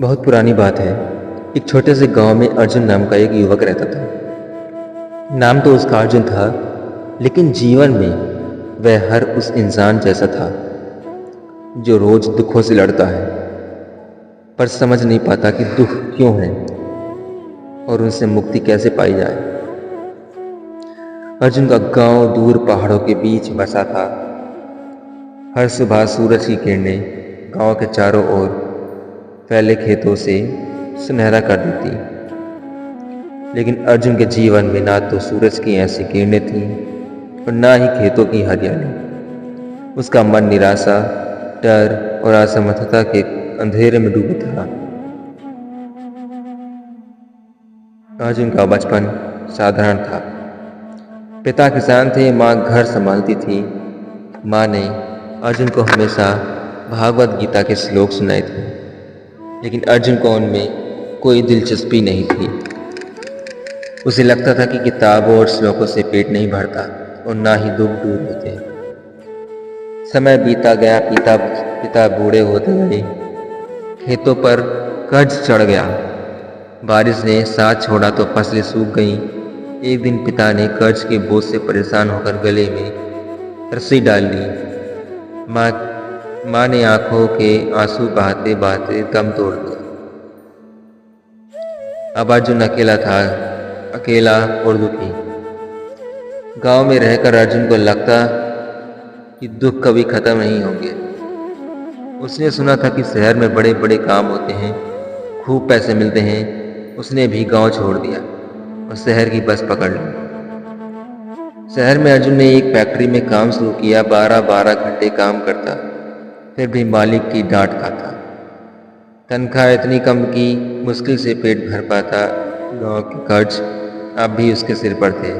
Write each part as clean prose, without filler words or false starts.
बहुत पुरानी बात है। एक छोटे से गांव में अर्जुन नाम का एक युवक रहता था। नाम तो उसका अर्जुन था, लेकिन जीवन में वह हर उस इंसान जैसा था जो रोज दुखों से लड़ता है, पर समझ नहीं पाता कि दुख क्यों है और उनसे मुक्ति कैसे पाई जाए। अर्जुन का गांव दूर पहाड़ों के बीच बसा था। हर सुबह सूरज की किरणें गांव के चारों ओर फैले खेतों से सुनहरा कर देती, लेकिन अर्जुन के जीवन में ना तो सूरज की ऐसी किरणें थीं और ना ही खेतों की हरियाली। उसका मन निराशा, डर और असमर्थता के अंधेरे में डूबा था। अर्जुन का बचपन साधारण था। पिता किसान थे, माँ घर संभालती थी। माँ ने अर्जुन को हमेशा भागवत गीता के श्लोक सुनाए थे, लेकिन अर्जुन को उनमें कोई दिलचस्पी नहीं थी। उसे लगता था कि किताबों और श्लोकों से पेट नहीं भरता और ना ही दुख दूर होते। समय बीता गया, पिता बूढ़े होते गए, खेतों पर कर्ज चढ़ गया। बारिश ने साथ छोड़ा तो फसलें सूख गईं। एक दिन पिता ने कर्ज के बोझ से परेशान होकर गले में रस्सी डाल ली। माँ ने आंखों के आंसू बहाते बहाते दम तोड़ दिया। अब अर्जुन अकेला था, अकेला और दुखी। गांव में रहकर अर्जुन को लगता कि दुख कभी खत्म नहीं होंगे। उसने सुना था कि शहर में बड़े बड़े काम होते हैं, खूब पैसे मिलते हैं। उसने भी गांव छोड़ दिया और शहर की बस पकड़ ली। शहर में अर्जुन ने एक फैक्ट्री में काम शुरू किया। 12-12 घंटे काम करता, फिर भी मालिक की डांट खाता। तनख्वाह इतनी कम कि मुश्किल से पेट भर पाता। गांव के कर्ज अब भी उसके सिर पर थे।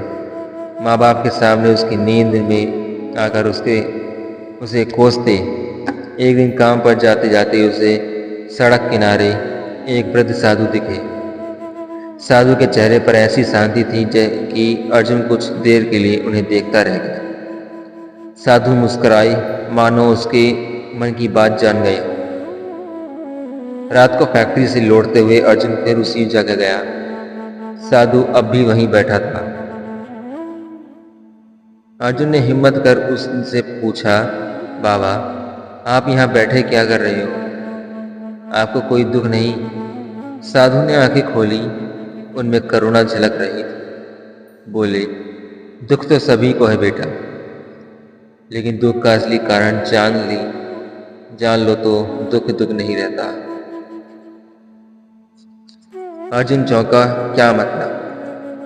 माँ बाप के सामने उसकी नींद में आकर उसे कोसते। एक दिन काम पर जाते जाते उसे सड़क किनारे एक वृद्ध साधु दिखे। साधु के चेहरे पर ऐसी शांति थी कि अर्जुन कुछ देर के लिए उन्हें देखता रह गया। साधु मुस्कुराए, मानो उसके मन की बात जान गए। रात को फैक्ट्री से लौटते हुए अर्जुन फिर उसी जगह गया। साधु अब भी वहीं बैठा था। अर्जुन ने हिम्मत कर उससे पूछा, बाबा, आप यहाँ बैठे क्या कर रहे हो? आपको कोई दुख नहीं? साधु ने आंखें खोली, उनमें करुणा झलक रही थी। बोले, दुख तो सभी को है बेटा, लेकिन दुख का असली कारण जान लो तो दुख नहीं रहता। अर्जुन चौंका, क्या मतलब?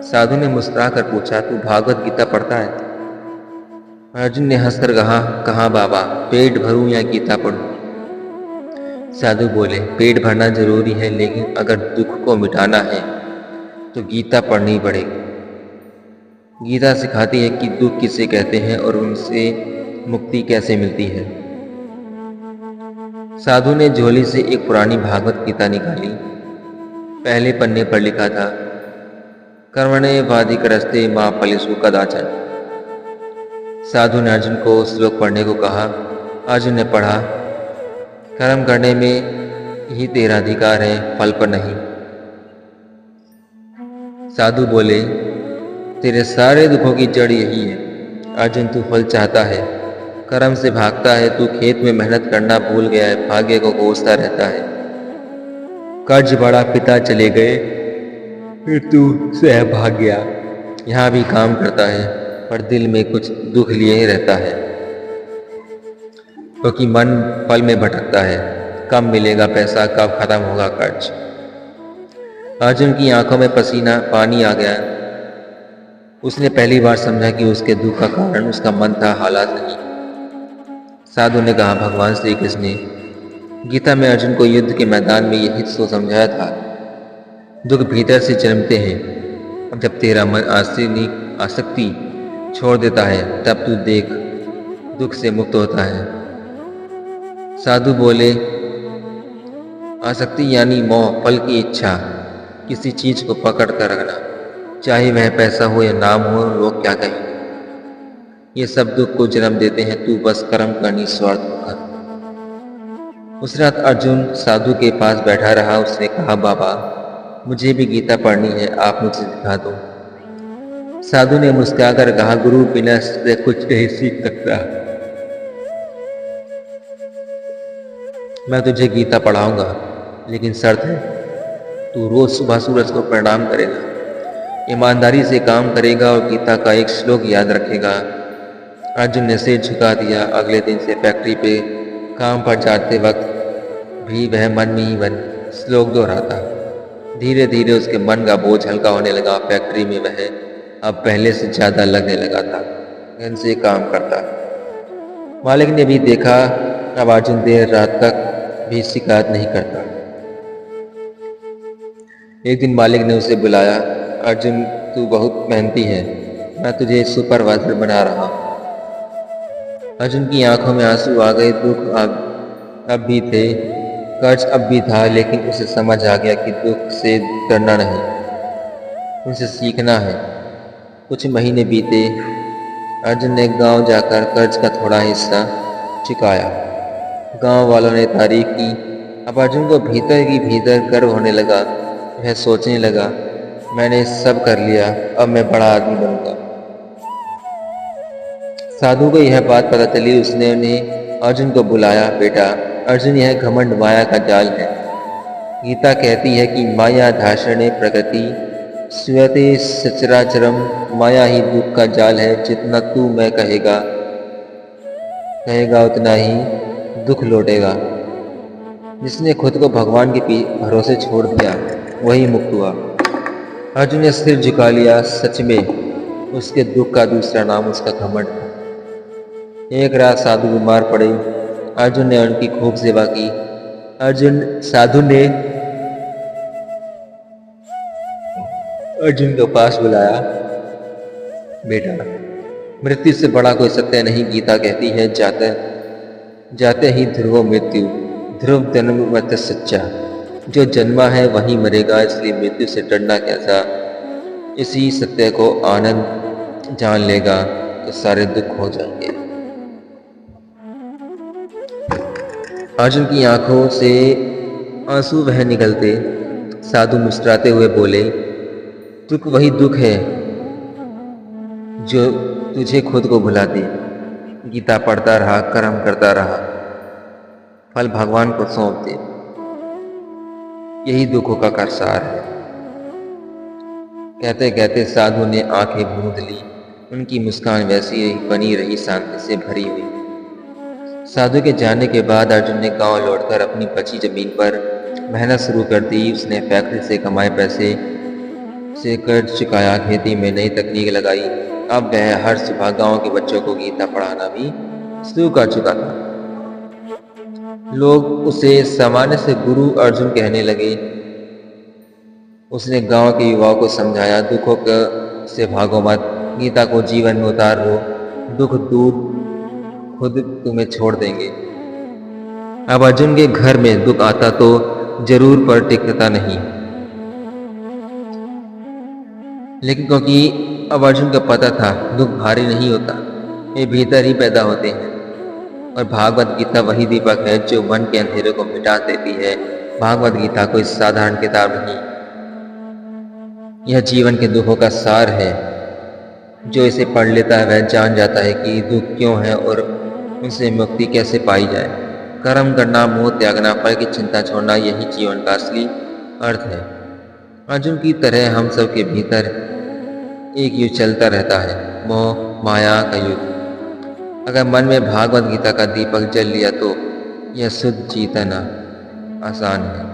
साधु ने मुस्कुरा कर पूछा, तू भागवत गीता पढ़ता है? अर्जुन ने हंसकर कहा बाबा, पेट भरूं या गीता पढ़ूं? साधु बोले, पेट भरना जरूरी है, लेकिन अगर दुख को मिटाना है तो गीता पढ़नी पड़ेगी। गीता सिखाती है कि दुख किसे कहते हैं और उनसे मुक्ति कैसे मिलती है। साधु ने झोली से एक पुरानी भागवत गीता निकाली। पहले पन्ने पर लिखा था, कर्मण्येवाधिकारस्ते मा फलेषु कदाचन। साधु ने अर्जुन को श्लोक पढ़ने को कहा। अर्जुन ने पढ़ा, कर्म करने में ही तेरा अधिकार है, फल पर नहीं। साधु बोले, तेरे सारे दुखों की जड़ यही है। अर्जुन, तू फल चाहता है, कर्म से भागता है। तू खेत में मेहनत करना भूल गया है, भाग्य को कोसता रहता है। कर्ज बड़ा, पिता चले गए, फिर तू शहर भाग गया। यहाँ भी काम करता है, पर दिल में कुछ दुख लिए ही रहता है, क्योंकि मन पल में भटकता है। कब मिलेगा पैसा, कब खत्म होगा कर्ज? अर्जुन की आंखों में पानी आ गया। उसने पहली बार समझा कि उसके दुख का कारण उसका मन था, हालात नहीं। साधु ने कहा, भगवान श्री कृष्ण ने गीता में अर्जुन को युद्ध के मैदान में यही तो समझाया था, दुख भीतर से जन्मते हैं। अब जब तेरा मन आसक्ति छोड़ देता है, तब तू देख, दुख से मुक्त होता है। साधु बोले, आसक्ति यानी मोह, फल की इच्छा, किसी चीज को पकड़ कर रखना, चाहे वह पैसा हो या नाम हो, लोग क्या कहें, ये सब दुख को जन्म देते हैं। तू बस कर्म कर, निस्वार्थ होकर। उस रात अर्जुन साधु के पास बैठा रहा। उसने कहा, बाबा, मुझे भी गीता पढ़नी है, आप मुझे सिखा दो। साधु ने मुस्कुराकर कहा, गुरु बिना सीखे कुछ नहीं सीख सकता। मैं तुझे गीता पढ़ाऊंगा, लेकिन शर्त है, तू रोज सुबह सूरज को प्रणाम करेगा, ईमानदारी से काम करेगा और गीता का एक श्लोक याद रखेगा। अर्जुन ने सिर झुका दिया। अगले दिन से फैक्ट्री पे काम पर जाते वक्त भी वह मन में ही श्लोक दोहराता। धीरे धीरे उसके मन का बोझ हल्का होने लगा। फैक्ट्री में वह अब पहले से ज्यादा लगने लगा था, मन से काम करता। मालिक ने भी देखा, अब अर्जुन देर रात तक भी शिकायत नहीं करता। एक दिन मालिक ने उसे बुलाया, अर्जुन, तू बहुत मेहनती है, मैं तुझे सुपरवाइजर बना रहा हूं। अर्जुन की आंखों में आंसू आ गए। दुख अब भी थे, कर्ज अब भी था, लेकिन उसे समझ आ गया कि दुख से डरना नहीं, उनसे सीखना है। कुछ महीने बीते। अर्जुन ने गांव जाकर कर्ज का थोड़ा हिस्सा चुकाया। गांव वालों ने तारीफ की। अब अर्जुन को भीतर की भीतर गर्व होने लगा। वह सोचने लगा, मैंने सब कर लिया, अब मैं बड़ा आदमी बनूंगा। साधु को यह बात पता चली। उसने उन्हें अर्जुन को बुलाया। बेटा अर्जुन, यह घमंड माया का जाल है। गीता कहती है कि माया धाषणे प्रकृति स्वते सचराचरम। माया ही दुख का जाल है। जितना तू मैं कहेगा उतना ही दुख लौटेगा। जिसने खुद को भगवान के भरोसे छोड़ दिया वही मुक्त हुआ। अर्जुन ने सिर झुका लिया। सच में उसके दुख का दूसरा नाम उसका घमंड था। एक रात साधु बीमार पड़े। अर्जुन ने उनकी खूब सेवा की। साधु ने अर्जुन को पास बुलाया। बेटा, मृत्यु से बड़ा कोई सत्य नहीं। गीता कहती है, जाते ही ध्रुव मृत्यु, ध्रुव जन्म मत सच्चा। जो जन्मा है वही मरेगा, इसलिए मृत्यु से डरना कैसा। इसी सत्य को आनंद जान लेगा तो सारे दुख हो जाएंगे। अर्जुन की आंखों से आंसू वह निकलते। साधु मुस्कुराते हुए बोले, दुख वही दुख है जो तुझे खुद को भुला दे। गीता पढ़ता रहा, कर्म करता रहा, फल भगवान को सौंप दे। यही दुखों का करसार है। कहते कहते साधु ने आंखें मूंद ली। उनकी मुस्कान वैसी ही बनी रही, शांति से भरी हुई। साधु के जाने के बाद अर्जुन ने गांव लौटकर अपनी बची जमीन पर मेहनत शुरू कर दी। उसने फैक्ट्री से कमाए पैसे से कर्ज चुकाया, खेती में नई तकनीक लगाई। अब वह हर सुबह गांव के बच्चों को गीता पढ़ाना भी शुरू कर चुका था। लोग उसे सामान्य से गुरु अर्जुन कहने लगे। उसने गांव के युवाओं को समझाया, दुखों से भागो मत, गीता को जीवन में उतार लो, दुख दूर खुद तुम्हें छोड़ देंगे। अब अर्जुन के घर में दुख आता तो जरूर पर टिकता नहीं, लेकिन क्योंकि अब अर्जुन को पता था दुख भारी नहीं होता, ये भीतर ही पैदा होते हैं। और भागवत गीता वही दीपक है जो मन के अंधेरे को मिटा देती है। भागवत गीता कोई साधारण किताब नहीं, यह जीवन के दुखों का सार है। जो इसे पढ़ लेता है वह जान जाता है कि दुख क्यों है और उनसे मुक्ति कैसे पाई जाए। कर्म करना, मोह त्यागना, फल की चिंता छोड़ना, यही जीवन का असली अर्थ है। अर्जुन की तरह हम सब के भीतर एक युद्ध चलता रहता है, मोह माया का युद्ध। अगर मन में भागवत गीता का दीपक जल लिया तो यह शुद्ध जीतना आसान है।